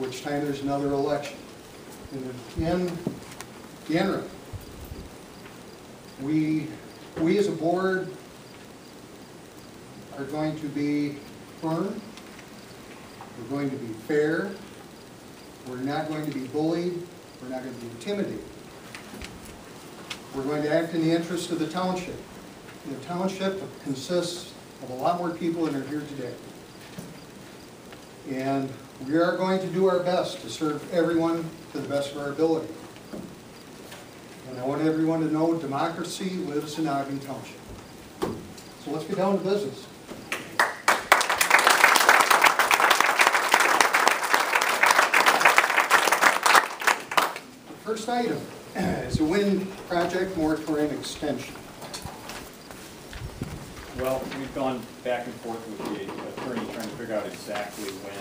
which time there's another election. In the interim, we as a board are going to be firm, we're going to be fair, we're not going to be bullied, we're not going to be intimidated. We're going to act in the interest of the township. The township consists of a lot more people than are here today. And we are going to do our best to serve everyone to the best of our ability. And I want everyone to know democracy lives in Ogden Township. So let's get down to business. The first item is a wind project moratorium extension. Well, we've gone back and forth with the attorney trying to figure out exactly when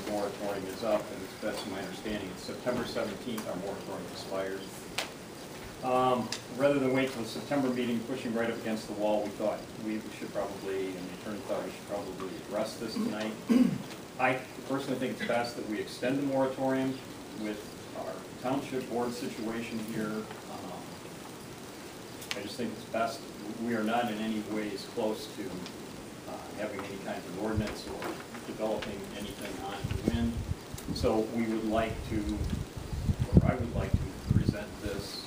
the moratorium is up, and to the best of my understanding, it's September 17th our moratorium expires. Rather than wait till the September meeting, pushing right up against the wall, we thought we should probably, and the attorney thought we should probably address this tonight. I personally think it's best that we extend the moratorium with our township board situation here. I just think it's best. We are not in any ways close to having any kind of ordinance or developing anything on the wind. So we would like to, or I would like to present this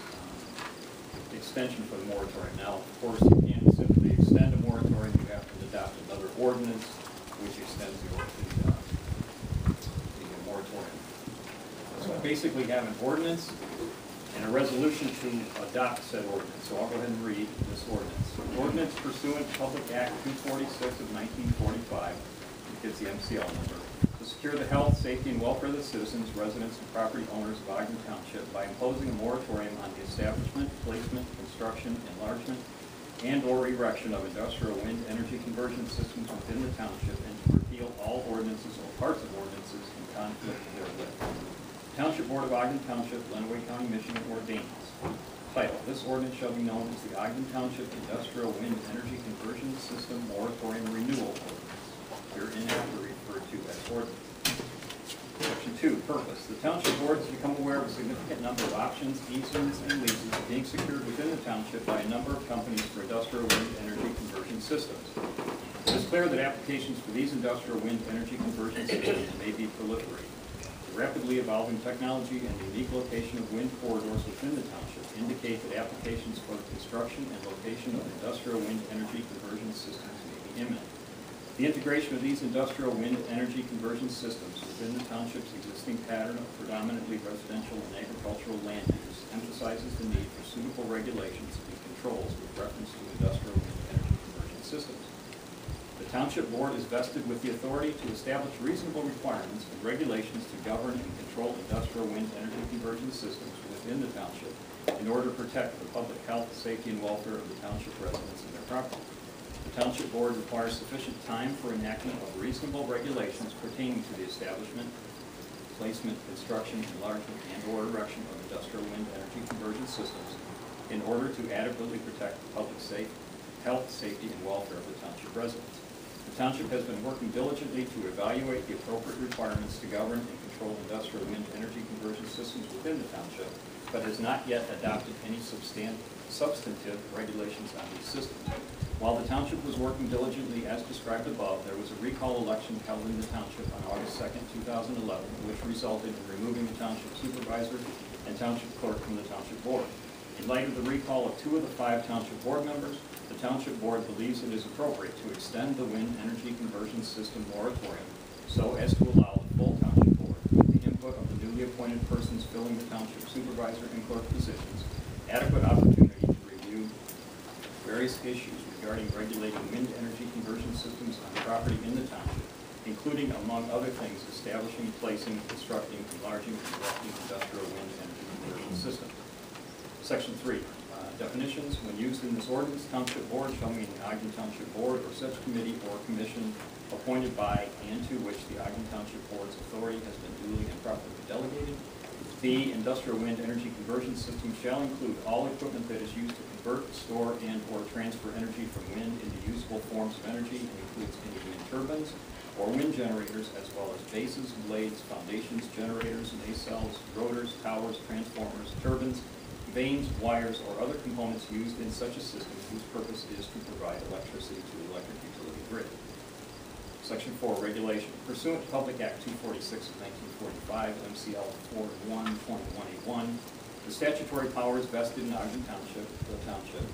extension for the moratorium. Now, of course, you can't simply extend a moratorium. You have to adopt another ordinance which extends the moratorium. So I basically have an ordinance and a resolution to adopt said ordinance. So I'll go ahead and read this ordinance. Ordinance pursuant to Public Act 246 of 1945, it gives the MCL number, to secure the health, safety, and welfare of the citizens, residents, and property owners of Ogden Township by imposing a moratorium on the establishment, placement, construction, enlargement, and/or erection of industrial wind energy conversion systems within the township, and to repeal all ordinances or parts of ordinances in conflict therewith. Township Board of Ogden Township, Lenawee County, Michigan, ordains. Title: This ordinance shall be known as the Ogden Township Industrial Wind Energy Conversion System Moratorium Renewal Ordinance, hereinafter referred to as ordinance. Section 2, purpose. The Township Board has become aware of a significant number of options, easements, and leases being secured within the township by a number of companies for industrial wind energy conversion systems. It is clear that applications for these industrial wind energy conversion systems may be proliferating. The rapidly evolving technology and the unique location of wind corridors within the township indicate that applications for the construction and location of industrial wind energy conversion systems may be imminent. The integration of these industrial wind energy conversion systems within the township's existing pattern of predominantly residential and agricultural land use emphasizes the need for suitable regulations and controls with reference to industrial wind energy conversion systems. The Township Board is vested with the authority to establish reasonable requirements and regulations to govern and control industrial wind energy conversion systems within the township in order to protect the public health, safety, and welfare of the township residents and their property. The Township Board requires sufficient time for enactment of reasonable regulations pertaining to the establishment, placement, construction, enlargement, and/or erection of industrial wind energy conversion systems in order to adequately protect the public health, safety, and welfare of the township residents. The township has been working diligently to evaluate the appropriate requirements to govern and control industrial wind energy conversion systems within the township, but has not yet adopted any substantive regulations on these systems. While the township was working diligently as described above, there was a recall election held in the township on August 2nd, 2011, which resulted in removing the township supervisor and township clerk from the township board. In light of the recall of 2 of the 5 township board members, the Township Board believes it is appropriate to extend the wind energy conversion system moratorium so as to allow the full Township Board, with the input of the newly appointed persons filling the Township Supervisor and Clerk positions, adequate opportunity to review various issues regarding regulating wind energy conversion systems on property in the Township, including, among other things, establishing, placing, constructing, enlarging, and erecting industrial wind energy conversion systems. Section 3. Definitions. When used in this ordinance, Township Board shall mean the Ogden Township Board or such committee or commission appointed by and to which the Ogden Township Board's authority has been duly and properly delegated. The industrial wind energy conversion system shall include all equipment that is used to convert, store, and/or transfer energy from wind into usable forms of energy and includes any wind turbines or wind generators, as well as bases, blades, foundations, generators, nacelles, rotors, towers, transformers, turbines, vanes, wires, or other components used in such a system whose purpose is to provide electricity to the electric utility grid. Section 4, regulation. Pursuant to Public Act 246 of 1945, MCL 41.181, the statutory powers vested in Ogden Township, the township,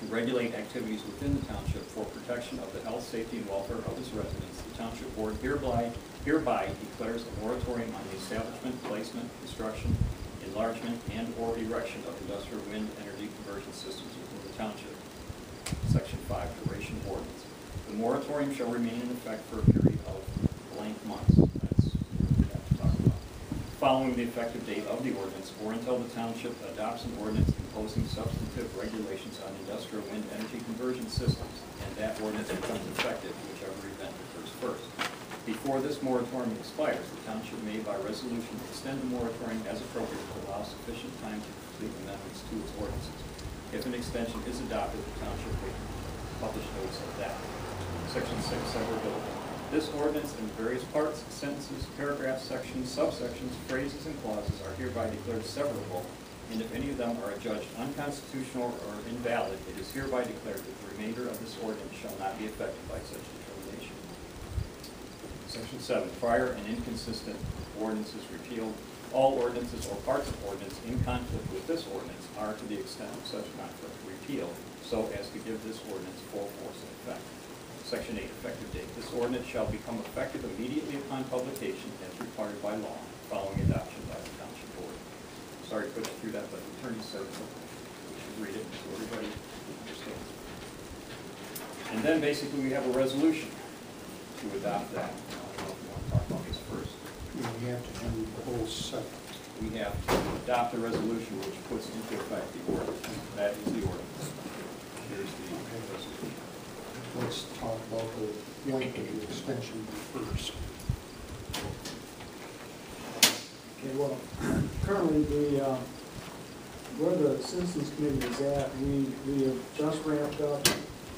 to regulate activities within the township for protection of the health, safety, and welfare of its residents, the Township Board hereby declares a moratorium on the establishment, placement, construction, enlargement, and/or erection of industrial wind energy conversion systems within the township. Section 5, duration ordinance. The moratorium shall remain in effect for a period of blank months. That's what we have to talk about. Following the effective date of the ordinance, or until the township adopts an ordinance imposing substantive regulations on industrial wind energy conversion systems, and that ordinance becomes effective, whichever event occurs first. Before this moratorium expires, the township may, by resolution, extend the moratorium as appropriate to allow sufficient time to complete amendments to its ordinances. If an extension is adopted, the township will publish notice of that. Section 6, severability. This ordinance in various parts, sentences, paragraphs, sections, subsections, phrases, and clauses are hereby declared severable, and if any of them are adjudged unconstitutional or invalid, it is hereby declared that the remainder of this ordinance shall not be affected by such determination. Section 7, prior and inconsistent ordinances repealed. All ordinances or parts of ordinance in conflict with this ordinance are, to the extent of such conflict, repealed, so as to give this ordinance full force and effect. Section 8, effective date. This ordinance shall become effective immediately upon publication as required by law, following adoption by the Township Board. Sorry to put you through that, but the attorney said we should read it so everybody understands. And then basically we have a resolution to adopt that. I don't know if you want to talk about this first. We have to do the whole set. We have to adopt a resolution which puts into effect the ordinance. That is the ordinance. Here's the resolution. Let's talk about the length of the extension first. Okay, well, currently where the Citizens Committee is at, we have just wrapped up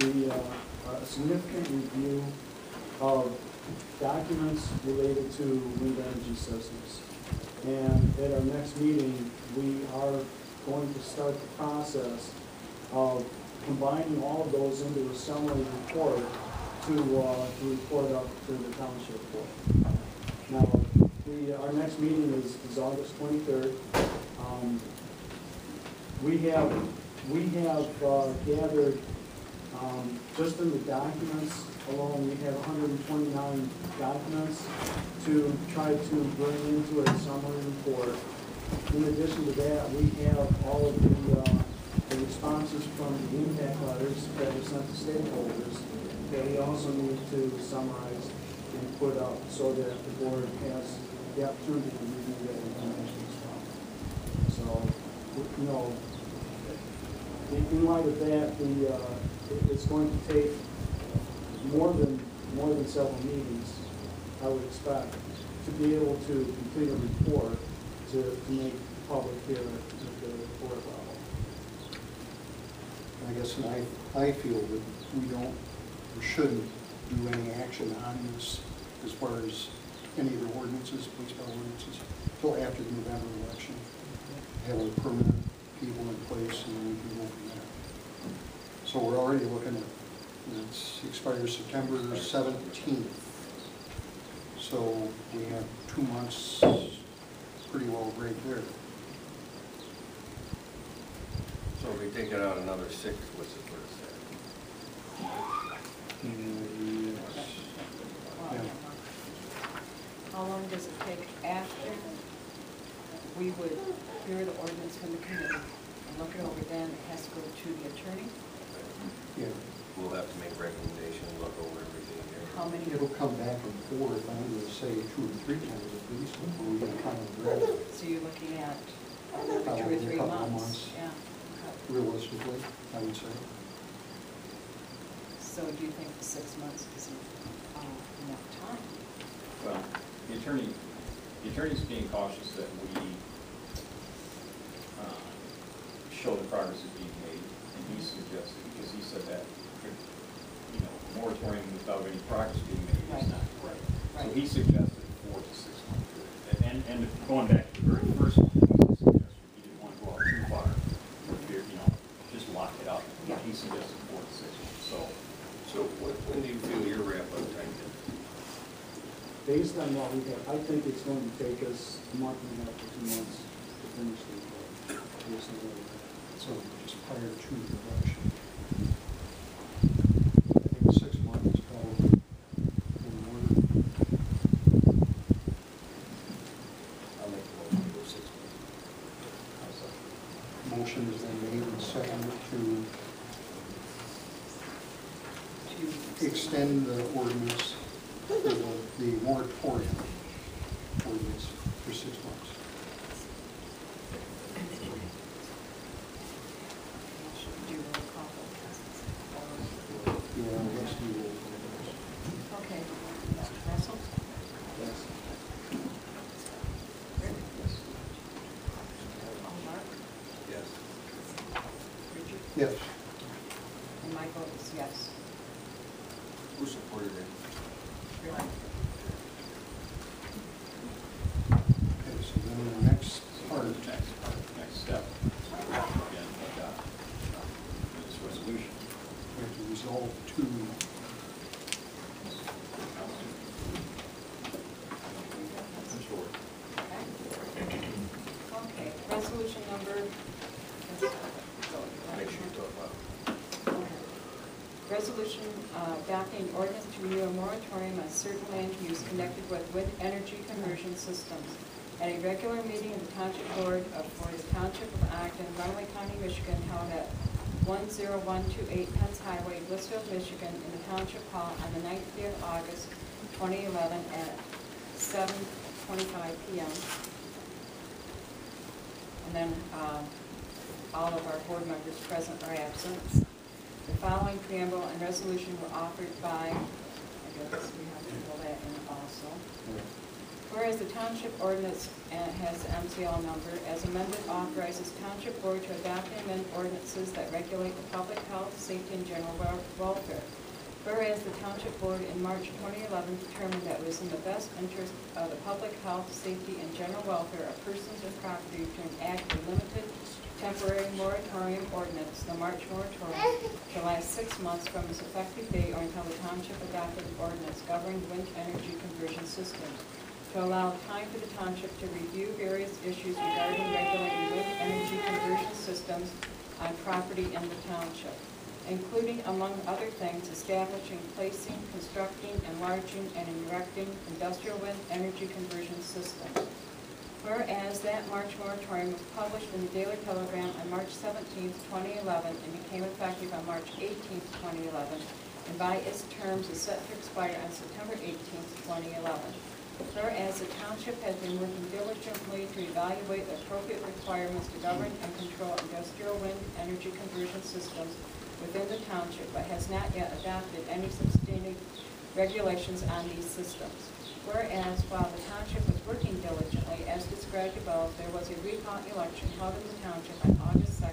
a significant review of documents related to wind energy systems. And at our next meeting, we are going to start the process of combining all of those into a summary report to report up to the Township Board. Now, our next meeting is August 23rd. We have gathered, just in the documents alone, we have 129 documents to try to bring into a summary report. In addition to that, we have all of the responses from the impact letters that were sent to stakeholders that we also need to summarize and put up so that the board has the opportunity to review that information as well. So, you know, in light of that, it's going to take more than several meetings, I would expect, to be able to complete a report to make public here at the board level. I guess I feel that we don't or shouldn't do any action on this as far as any of the ordinances, police power ordinances, until after the November election. Have a permanent people in place and then we can go from there. So we're already looking at, it expires September 17th. So we have 2 months pretty well right there. So if we take it out another 6, what's it for the Yes. Yeah. How long does it take after we would hear the ordinance from the committee and look it over, then it has to go to the attorney? Yeah. We'll have to make recommendations, look over everything here. How many? It'll come back and forth, I'm going to say 2 or 3 times at least before we get a final draft. So you're looking at another 2 or 3 Probably a couple of months? months. Yeah. Realistically, I would say. So do you think the 6 months isn't enough time? Well, the attorney's being cautious that we show the progress is being made, and he suggested, because he said that, you know, moratorium without any progress being made Right. is not correct. So Right. he suggested a 4 to 6 month period. And going back to the very first one, he suggested he didn't want to go out too far, for fear, just lock it up. Yeah. He suggested 4 to 6 months, So when do you feel your wrap-up time is? Based on what we have, I think it's going to take us a month and a half to 2 months to finish the report. Based on what we have. So just prior to the election. I think 6 months is probably in order. I'll make the motion to go 6 months. Motion is then made and seconded to extend the ordinance, the moratorium ordinance for 6 months. Do roll call vote. Yeah, let's do roll call. Okay. Russell? Yes. Rick? Mark? Yes. Richard? Yes. And my vote is yes. Who supported it? Really? Okay, so then the next part, next step. Again, adopt this resolution. we have to resolve two. Okay, resolution number. Make sure you talk about Resolution adopting ordinance to renew a moratorium on certain land use connected with wind energy conversion systems. At a regular meeting of the Township Board for the Township of Ogden, Runaway County, Michigan, held at 10128 Pence Highway, Blissfield, Michigan, in the Township Hall on the 9th day of August, 2011 at 7:25 p.m. And then all of our board members present are absent. The following preamble and resolution were offered by, I guess we have to fill that in also. Whereas the township ordinance has the MCL number, as amended, authorizes township board to adopt and amend ordinances that regulate the public health, safety, and general welfare. Whereas the township board in March 2011 determined that it was in the best interest of the public health, safety, and general welfare of persons and property to enact a limited temporary moratorium ordinance, the March moratorium, to last 6 months from its effective date or until the township adopted an ordinance governing wind energy conversion systems, to allow time for the township to review various issues regarding regulating wind energy conversion systems on property in the township, including, among other things, establishing, placing, constructing, enlarging, and erecting industrial wind energy conversion systems. Whereas that March moratorium was published in the Daily Telegram on March 17, 2011, and became effective on March 18, 2011, and by its terms is set to expire on September 18, 2011. Whereas the township has been working diligently to evaluate the appropriate requirements to govern and control industrial wind energy conversion systems within the township, but has not yet adopted any substantive regulations on these systems. Whereas while the township was working diligently, as described above, there was a recall election held in the township on August 2,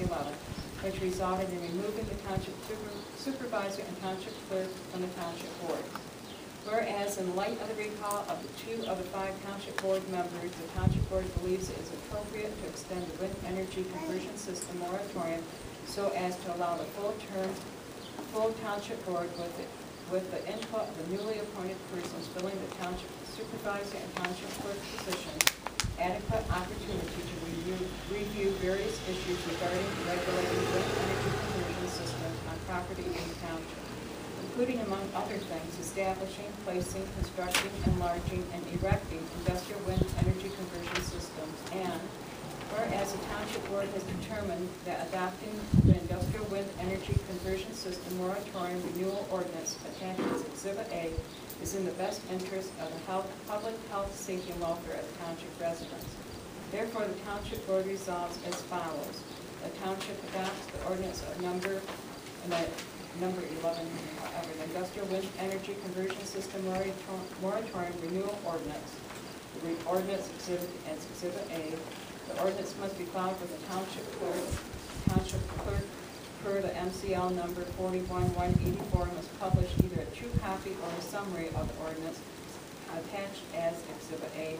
2011, which resulted in removing the township supervisor and township clerk from the township board. Whereas in light of the recall of the 2 of the 5 township board members, the township board believes it is appropriate to extend the wind energy conversion system moratorium so as to allow the full township board with the input of the newly appointed persons filling the township supervisor and township clerk positions, adequate opportunity to review various issues regarding regulating wind energy conversion systems on property in the township, including, among other things, establishing, placing, constructing, enlarging, and erecting industrial wind energy conversion systems, and whereas the township board has determined that adopting the industrial wind energy conversion system moratorium renewal ordinance attached as Exhibit A is in the best interest of the public health, safety, and welfare of the township residents. Therefore, the township board resolves as follows. The township adopts the ordinance of number 11, however, the industrial wind energy conversion system moratorium renewal ordinance. The ordinance exhibit as Exhibit A. The ordinance must be filed with the township clerk per the MCL number 41-184, must publish either a true copy or a summary of the ordinance attached as Exhibit A